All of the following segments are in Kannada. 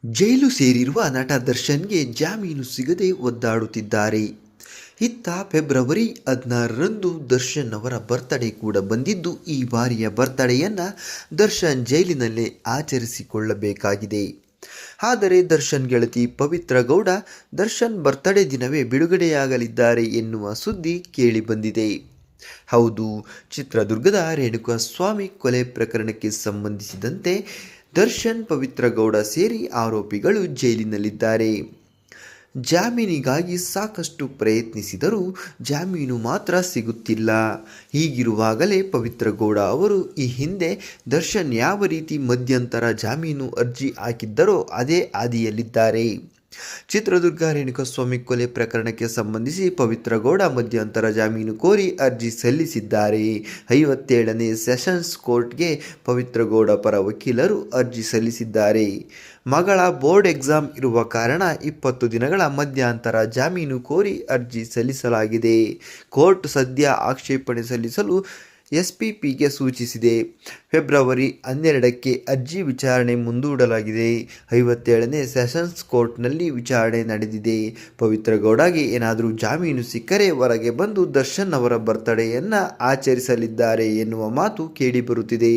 ಜೈಲು ಸೇರಿರುವ ನಟ ದರ್ಶನ್ಗೆ ಜಾಮೀನು ಸಿಗದೆ ಒದ್ದಾಡುತ್ತಿದ್ದಾರೆ. ಇತ್ತ ಫೆಬ್ರವರಿ 16ರಂದು ದರ್ಶನ್ ಅವರ ಬರ್ತ್ಡೇ ಕೂಡ ಬಂದಿದ್ದು, ಈ ಬಾರಿಯ ಬರ್ತ್ಡೇಯನ್ನು ದರ್ಶನ್ ಜೈಲಿನಲ್ಲೇ ಆಚರಿಸಿಕೊಳ್ಳಬೇಕಾಗಿದೆ. ಆದರೆ ದರ್ಶನ್ ಗೆಳತಿ ಪವಿತ್ರ ಗೌಡ ದರ್ಶನ್ ಬರ್ತ್ಡೇ ದಿನವೇ ಬಿಡುಗಡೆಯಾಗಲಿದ್ದಾರೆ ಎನ್ನುವ ಸುದ್ದಿ ಕೇಳಿಬಂದಿದೆ. ಹೌದು, ಚಿತ್ರದುರ್ಗದ ರೇಣುಕಾಸ್ವಾಮಿ ಕೊಲೆ ಪ್ರಕರಣಕ್ಕೆ ಸಂಬಂಧಿಸಿದಂತೆ ದರ್ಶನ್, ಪವಿತ್ರ ಗೌಡ ಸೇರಿ ಆರೋಪಿಗಳು ಜೈಲಿನಲ್ಲಿದ್ದಾರೆ. ಜಾಮೀನಿಗಾಗಿ ಸಾಕಷ್ಟು ಪ್ರಯತ್ನಿಸಿದರೂ ಜಾಮೀನು ಮಾತ್ರ ಸಿಗುತ್ತಿಲ್ಲ. ಹೀಗಿರುವಾಗಲೇ ಪವಿತ್ರ ಗೌಡ ಅವರು ಈ ಹಿಂದೆ ದರ್ಶನ್ ಯಾವ ರೀತಿ ಮಧ್ಯಂತರ ಜಾಮೀನು ಅರ್ಜಿ ಹಾಕಿದ್ದರೋ ಅದೇ ಹಾದಿಯಲ್ಲಿದ್ದಾರೆ. ಚಿತ್ರದುರ್ಗ ರೇಣುಕಾಸ್ವಾಮಿ ಕೊಲೆ ಪ್ರಕರಣಕ್ಕೆ ಸಂಬಂಧಿಸಿ ಪವಿತ್ರ ಗೌಡ ಮಧ್ಯಂತರ ಜಾಮೀನು ಕೋರಿ ಅರ್ಜಿ ಸಲ್ಲಿಸಿದ್ದಾರೆ. 57ನೇ ಸೆಷನ್ಸ್ ಕೋರ್ಟ್ಗೆ ಪವಿತ್ರ ಗೌಡ ಪರ ವಕೀಲರು ಅರ್ಜಿ ಸಲ್ಲಿಸಿದ್ದಾರೆ. ಮಗಳ ಬೋರ್ಡ್ ಎಕ್ಸಾಮ್ ಇರುವ ಕಾರಣ 20 ದಿನಗಳ ಮಧ್ಯಂತರ ಜಾಮೀನು ಕೋರಿ ಅರ್ಜಿ ಸಲ್ಲಿಸಲಾಗಿದೆ. ಕೋರ್ಟ್ ಸದ್ಯ ಆಕ್ಷೇಪಣೆ ಸಲ್ಲಿಸಲು ಎಸ್ಪಿಪಿಗೆ ಸೂಚಿಸಿದೆ. ಫೆಬ್ರವರಿ 12ಕ್ಕೆ ಅರ್ಜಿ ವಿಚಾರಣೆ ಮುಂದೂಡಲಾಗಿದೆ. 57ನೇ ಸೆಷನ್ಸ್ ಕೋರ್ಟ್ನಲ್ಲಿ ವಿಚಾರಣೆ ನಡೆದಿದೆ. ಪವಿತ್ರ ಗೌಡಗೆ ಏನಾದರೂ ಜಾಮೀನು ಸಿಕ್ಕರೆ ಹೊರಗೆ ಬಂದು ದರ್ಶನ್ ಅವರ ಬರ್ತ್ಡೇಯನ್ನು ಆಚರಿಸಲಿದ್ದಾರೆ ಎನ್ನುವ ಮಾತು ಕೇಳಿಬರುತ್ತಿದೆ.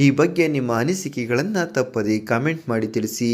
ಈ ಬಗ್ಗೆ ನಿಮ್ಮ ಅನಿಸಿಕೆಗಳನ್ನು ತಪ್ಪದೇ ಕಾಮೆಂಟ್ ಮಾಡಿ ತಿಳಿಸಿ.